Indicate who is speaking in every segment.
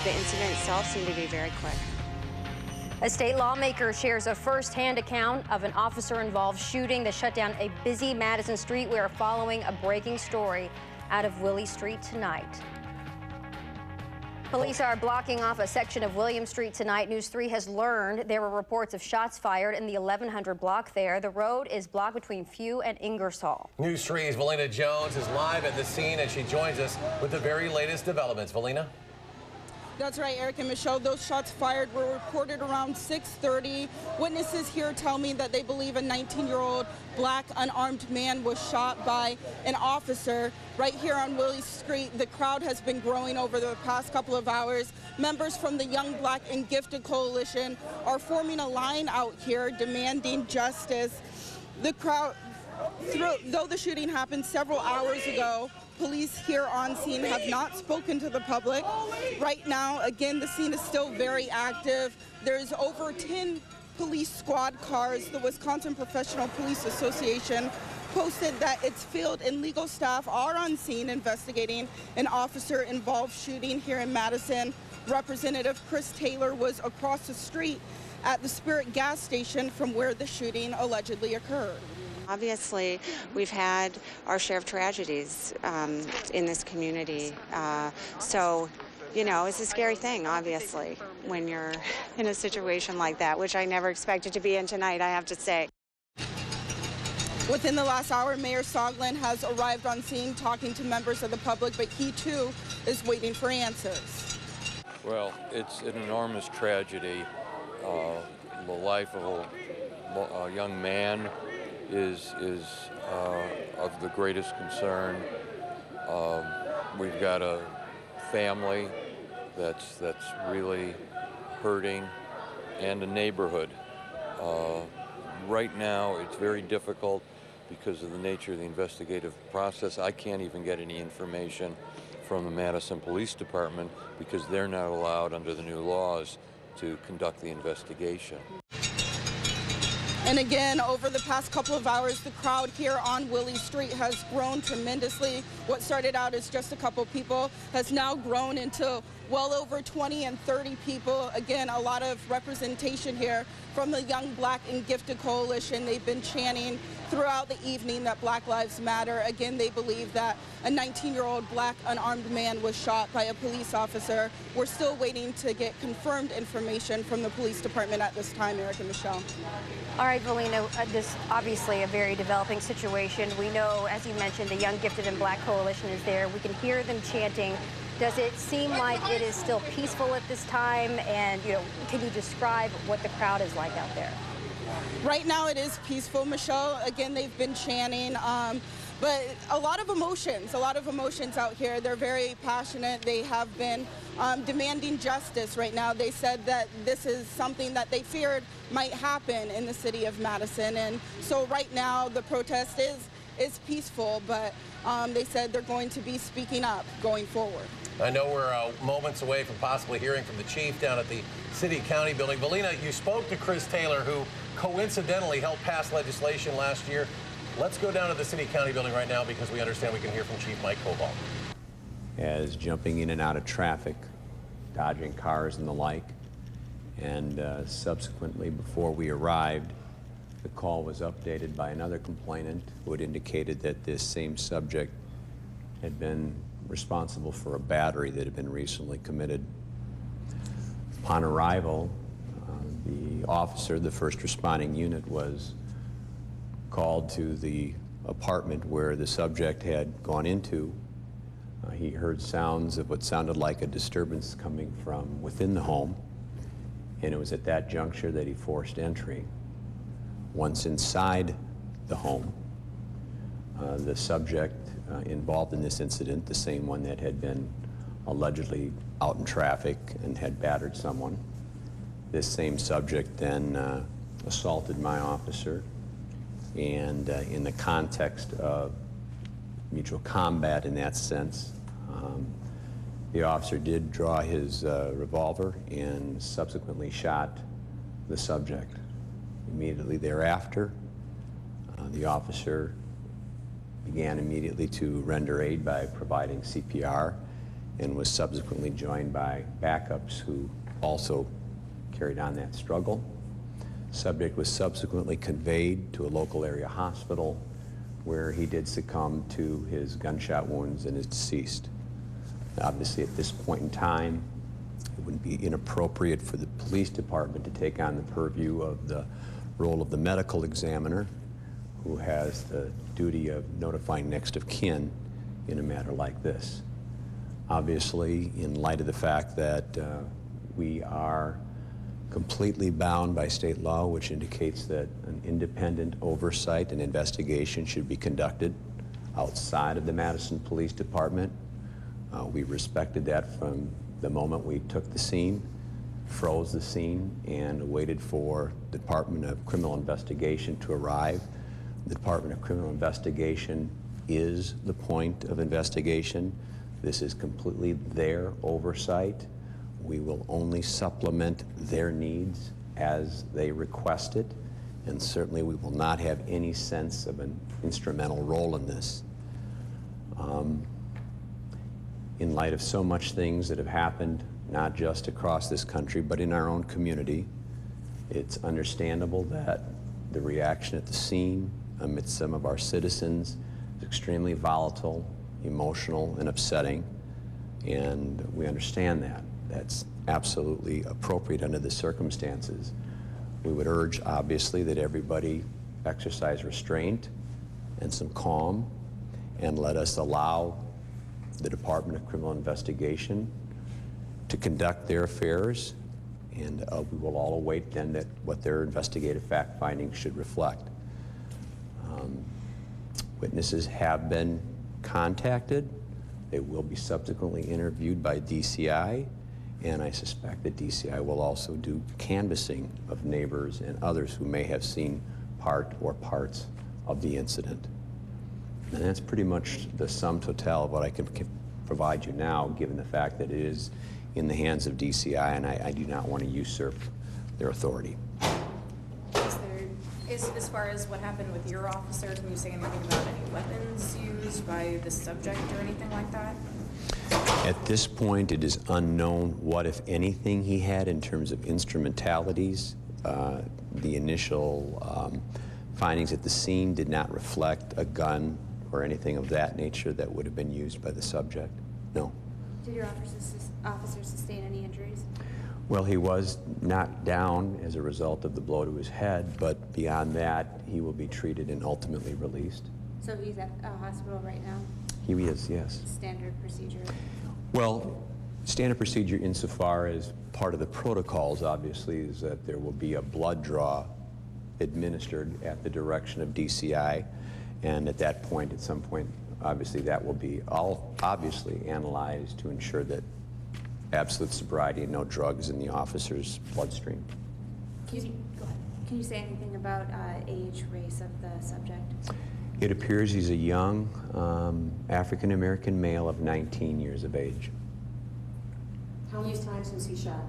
Speaker 1: the incident itself seemed to be very quick.
Speaker 2: A state lawmaker shares a first-hand account of an officer-involved shooting that shut down a busy Madison street. We are following a breaking story out of Willie Street tonight. Police are blocking off a section of William Street tonight. News 3 has learned there were reports of shots fired in the 1100 block there. The road is blocked between Few and Ingersoll.
Speaker 3: News 3's Valina Jones is live at the scene, and she joins us with the very latest developments. Valina?
Speaker 4: That's right, Eric and Michelle. Those shots fired were reported around 6:30. Witnesses here tell me that they believe a 19-year-old black unarmed man was shot by an officer right here on Willie Street. The crowd has been growing over the past couple of hours. Members from the Young Black and Gifted Coalition are forming a line out here demanding justice. The crowd, though the shooting happened several hours ago, police here on scene have not spoken to the public. Right now, again, the scene is still very active. There's over 10 police squad cars. The Wisconsin Professional Police Association posted that its field and legal staff are on scene investigating an officer-involved shooting here in Madison. Representative Chris Taylor was across the street at the Spirit gas station from where the shooting allegedly occurred.
Speaker 1: Obviously, we've had our share of tragedies in this community. So, you know, it's a scary thing, obviously, when you're in a situation like that, which I never expected to be in tonight, I have to say.
Speaker 4: Within the last hour, Mayor Soglin has arrived on scene talking to members of the public, but he, too, is waiting for answers.
Speaker 5: Well, it's an enormous tragedy. The life of a young man is of the greatest concern. We've got a family that's really hurting, and a neighborhood. Right now, it's very difficult because of the nature of the investigative process. I can't even get any information from the Madison Police Department because they're not allowed under the new laws to conduct the investigation.
Speaker 4: And again, over the past couple of hours, the crowd here on Willie Street has grown tremendously. What started out as just a couple people has now grown into well over 20 and 30 people. Again, a lot of representation here from the Young Black and Gifted Coalition. They've been chanting throughout the evening that Black Lives Matter. Again, they believe that a 19-year-old black unarmed man was shot by a police officer. We're still waiting to get confirmed information from the police department at this time, Eric and Michelle.
Speaker 2: All right, Valina, this obviously a very developing situation. We know, as you mentioned, the Young Gifted and Black Coalition is there. We can hear them chanting. Does it seem like it is still peaceful at this time? And, you know, can you describe what the crowd is like out there?
Speaker 4: Right now it is peaceful, Michelle. Again, they've been chanting, but a lot of emotions out here. They're very passionate. They have been demanding justice right now. They said that this is something that they feared might happen in the city of Madison. And so right now the protest is peaceful, but they said they're going to be speaking up going forward.
Speaker 3: I know we're moments away from possibly hearing from the chief down at the city-county building. Valina, you spoke to Chris Taylor, who coincidentally helped pass legislation last year. Let's go down to the city-county building right now because we understand we can hear from Chief Mike Cobalt.
Speaker 6: As jumping in and out of traffic, dodging cars and the like, and subsequently, before we arrived, the call was updated by another complainant who had indicated that this same subject had been responsible for a battery that had been recently committed. Upon arrival, the officer, the first responding unit, was called to the apartment where the subject had gone into. He heard sounds of what sounded like a disturbance coming from within the home, and it was at that juncture that he forced entry. Once inside the home, the subject involved in this incident, the same one that had been allegedly out in traffic and had battered someone, this same subject then assaulted my officer, and in the context of mutual combat in that sense, the officer did draw his revolver and subsequently shot the subject. Immediately thereafter, the officer began immediately to render aid by providing CPR and was subsequently joined by backups who also carried on that struggle. Subject was subsequently conveyed to a local area hospital where he did succumb to his gunshot wounds and is deceased. Obviously, at this point in time, it wouldn't be inappropriate for the police department to take on the purview of the role of the medical examiner, who has the duty of notifying next of kin in a matter like this. Obviously, in light of the fact that we are completely bound by state law, which indicates that an independent oversight and investigation should be conducted outside of the Madison Police Department. We respected that from the moment we took the scene, froze the scene, and waited for the Department of Criminal Investigation to arrive. The Department of Criminal Investigation is the point of investigation. This is completely their oversight. We will only supplement their needs as they request it, and certainly we will not have any sense of an instrumental role in this. In light of so much things that have happened, not just across this country, but in our own community, it's understandable that the reaction at the scene amidst some of our citizens is extremely volatile, emotional, and upsetting, and we understand that. That's absolutely appropriate under the circumstances. We would urge, obviously, that everybody exercise restraint and some calm, and let us allow the Department of Criminal Investigation to conduct their affairs, and we will all await then that what their investigative fact findings should reflect. Witnesses have been contacted. They will be subsequently interviewed by DCI, and I suspect that DCI will also do canvassing of neighbors and others who may have seen part or parts of the incident. And that's pretty much the sum total of what I can provide you now, given the fact that it is in the hands of DCI, and I do not want to usurp their authority.
Speaker 7: As far as what happened with your officer, can you say anything about any weapons used by the subject or anything like that?
Speaker 6: At this point, it is unknown what, if anything, he had in terms of instrumentalities. The initial findings at the scene did not reflect a gun or anything of that nature that would have been used by the subject. No.
Speaker 2: Did your officer sustain any injuries?
Speaker 6: Well, he was knocked down as a result of the blow to his head, but beyond that, he will be treated and ultimately released.
Speaker 2: So he's at a hospital right now?
Speaker 6: He is, yes.
Speaker 2: Standard procedure?
Speaker 6: Well, standard procedure insofar as part of the protocols, obviously, is that there will be a blood draw administered at the direction of DCI, and at that point, at some point, obviously, that will be all obviously analyzed to ensure that absolute sobriety and no drugs in the officer's bloodstream.
Speaker 2: Go ahead. Can you say anything about age, race of the subject?
Speaker 6: It appears he's a young African-American male of 19 years of age.
Speaker 8: How many times was he shot?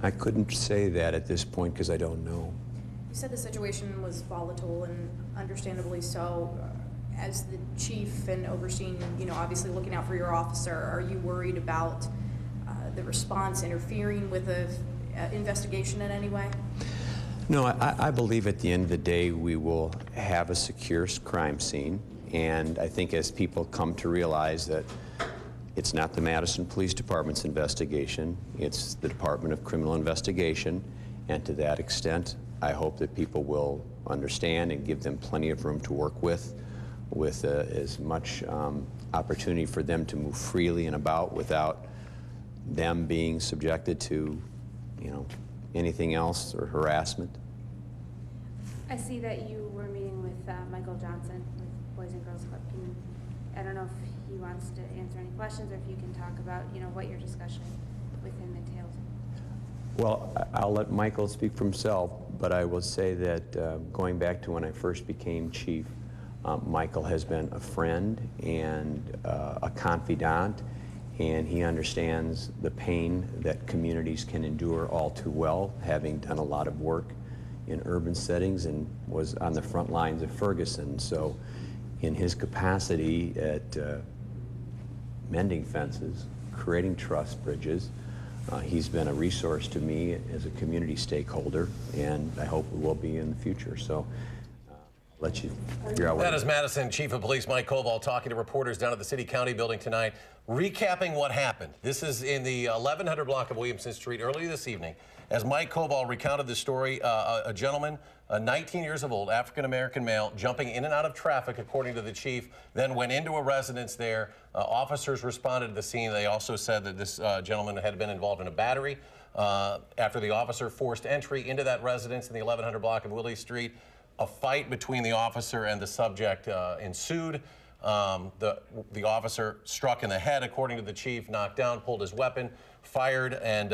Speaker 6: I couldn't say that at this point because I don't know.
Speaker 7: You said the situation was volatile, and understandably so. As the chief and overseeing, obviously looking out for your officer, are you worried about the response interfering with the investigation in any way?
Speaker 6: No, I believe at the end of the day we will have a secure crime scene, and I think as people come to realize that it's not the Madison Police Department's investigation, it's the Department of Criminal Investigation, and to that extent I hope that people will understand and give them plenty of room to work with as much opportunity for them to move freely and about without them being subjected to, anything else or harassment.
Speaker 2: I see that you were meeting with Michael Johnson with Boys and Girls Club. I don't know if he wants to answer any questions or if you can talk about, what your discussion with him entailed.
Speaker 6: Well, I'll let Michael speak for himself, but I will say that going back to when I first became chief, Michael has been a friend and a confidant, and he understands the pain that communities can endure all too well, having done a lot of work in urban settings and was on the front lines of Ferguson. So in his capacity at mending fences, creating truss bridges. He's been a resource to me as a community stakeholder, and I hope it will be in the future. So let you figure out what.
Speaker 3: That is Madison Chief of Police Mike Koval talking to reporters down at the City County building tonight, recapping what happened. This is in the 1100 block of Williamson Street earlier this evening. As Mike Koval recounted the story, a gentleman, 19 years old, African-American male, jumping in and out of traffic, according to the chief, then went into a residence there. Officers responded to the scene. They also said that this gentleman had been involved in a battery. After the officer forced entry into that residence in the 1100 block of Willie Street, a fight between the officer and the subject ensued. The officer struck in the head, according to the chief, knocked down, pulled his weapon, fired, and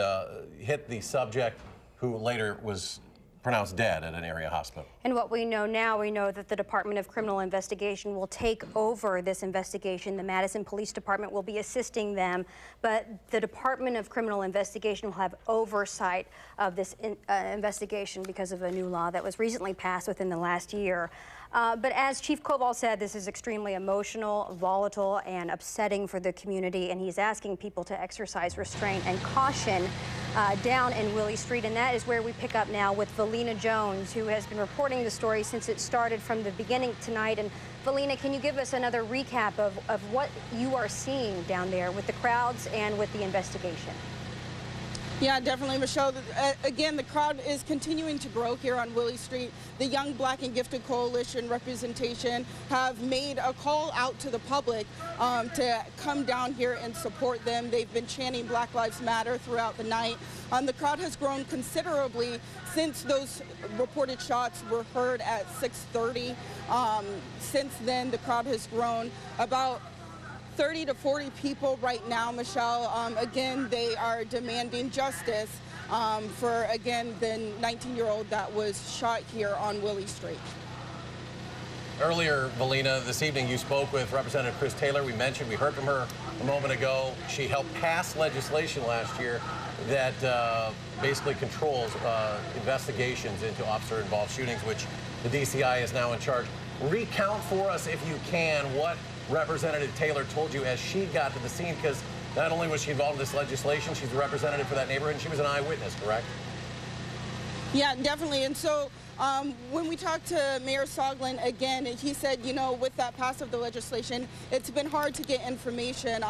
Speaker 3: hit the subject, who later was pronounced dead at an area hospital.
Speaker 2: And what we know now, we know that the Department of Criminal Investigation will take over this investigation. The Madison Police Department will be assisting them, but the Department of Criminal Investigation will have oversight of this investigation because of a new law that was recently passed within the last year. But as Chief Koval said, this is extremely emotional, volatile, and upsetting for the community, and he's asking people to exercise restraint and caution down in Willie Street, and that is where we pick up now with Valina Jones, who has been reporting the story since it started from the beginning tonight. And Valina, can you give us another recap of what you are seeing down there with the crowds and with the investigation?
Speaker 4: Yeah, definitely, Michelle. Again, the crowd is continuing to grow here on Willie Street. The Young Black and Gifted Coalition representation have made a call out to the public to come down here and support them. They've been chanting Black Lives Matter throughout the night. The crowd has grown considerably since those reported shots were heard at 6:30. Since then, the crowd has grown about 30 to 40 people right now, Michelle. Again, they are demanding justice for, again, the 19-year-old that was shot here on Willie Street.
Speaker 3: Earlier, Valina, this evening you spoke with Representative Chris Taylor. We heard from her a moment ago. She helped pass legislation last year that basically controls investigations into officer-involved shootings, which the DCI is now in charge. Recount for us, if you can, what Representative Taylor told you as she got to the scene, because not only was she involved in this legislation, she's the representative for that neighborhood, and she was an eyewitness, correct?
Speaker 4: Yeah, definitely. And so when we talked to Mayor Soglin again, he said, you know, with that pass of the legislation, it's been hard to get information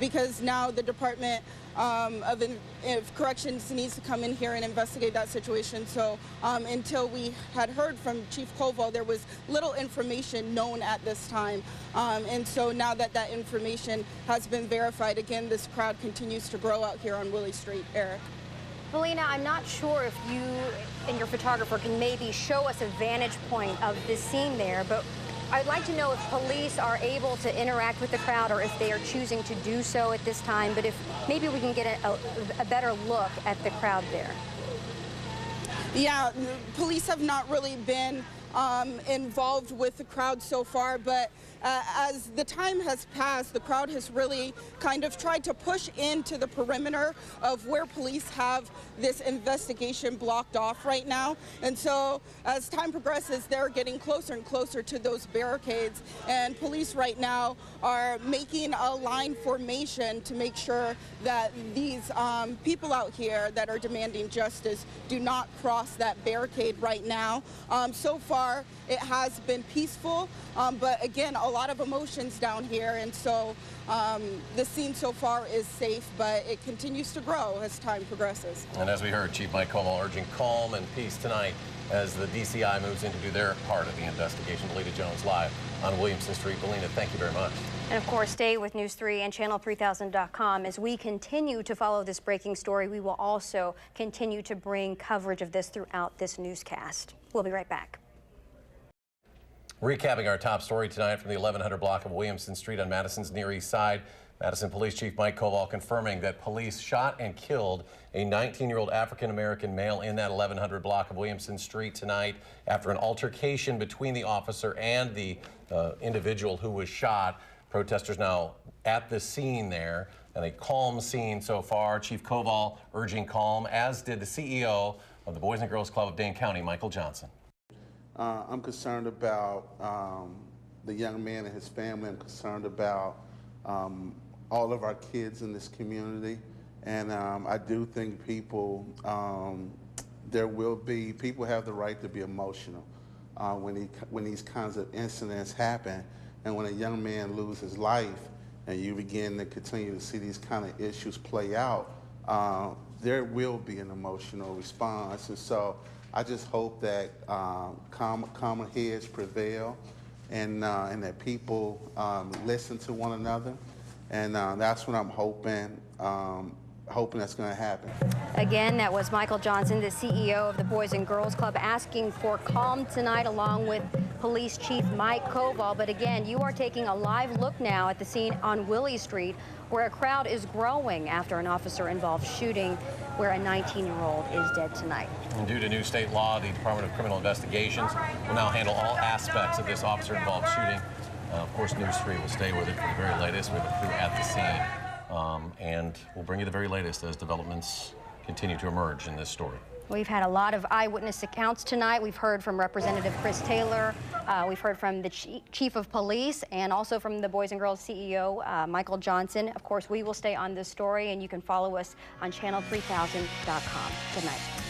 Speaker 4: because now the Department of Corrections needs to come in here and investigate that situation. So until we had heard from Chief Koval, there was little information known at this time. And so now that that information has been verified, again, this crowd continues to grow out here on Willie Street. Eric.
Speaker 2: Valina, I'm not sure if you and your photographer can maybe show us a vantage point of the scene there, but I'd like to know if police are able to interact with the crowd or if they are choosing to do so at this time, but if maybe we can get a better look at the crowd there.
Speaker 4: Yeah, police have not really been involved with the crowd so far, but as the time has passed, the crowd has really kind of tried to push into the perimeter of where police have this investigation blocked off right now. And so as time progresses, they're getting closer and closer to those barricades. And police right now are making a line formation to make sure that these people out here that are demanding justice do not cross that barricade right now. So far, it has been peaceful, but again, a lot of emotions down here, and so the scene so far is safe, but it continues to grow as time progresses.
Speaker 3: And as we heard, Chief Mike Koval urging calm and peace tonight as the DCI moves in to do their part of the investigation. Valina Jones live on Williamson Street. Valina, thank you very much. And
Speaker 2: of course, stay with News 3 and Channel3000.com. As we continue to follow this breaking story, we will also continue to bring coverage of this throughout this newscast. We'll be right back.
Speaker 3: Recapping our top story tonight from the 1100 block of Williamson Street on Madison's Near East Side. Madison Police Chief Mike Koval confirming that police shot and killed a 19-year-old African-American male in that 1100 block of Williamson Street tonight after an altercation between the officer and the individual who was shot. Protesters now at the scene there, and a calm scene so far. Chief Koval urging calm, as did the CEO of the Boys and Girls Club of Dane County, Michael Johnson.
Speaker 9: I'm concerned about the young man and his family. I'm concerned about all of our kids in this community. And I do think people, people have the right to be emotional when these kinds of incidents happen. And when a young man loses his life and you begin to continue to see these kind of issues play out, there will be an emotional response. And so I just hope that calmer heads prevail and that people listen to one another. And that's what I'm hoping that's going to happen.
Speaker 2: Again, that was Michael Johnson, the CEO of the Boys and Girls Club, asking for calm tonight, along with Police Chief Mike Koval. But again, you are taking a live look now at the scene on Willie Street, where a crowd is growing after an officer-involved shooting where a 19-year-old is dead tonight.
Speaker 3: And due to new state law, the Department of Criminal Investigations will now handle all aspects of this officer-involved shooting. Of course, News 3 will stay with it for the very latest. We have a crew at the scene. And we'll bring you the very latest as developments continue to emerge in this story.
Speaker 2: We've had a lot of eyewitness accounts tonight. We've heard from Representative Chris Taylor. We've heard from the Chief of Police and also from the Boys and Girls CEO, Michael Johnson. Of course, we will stay on this story, and you can follow us on channel3000.com. Good night.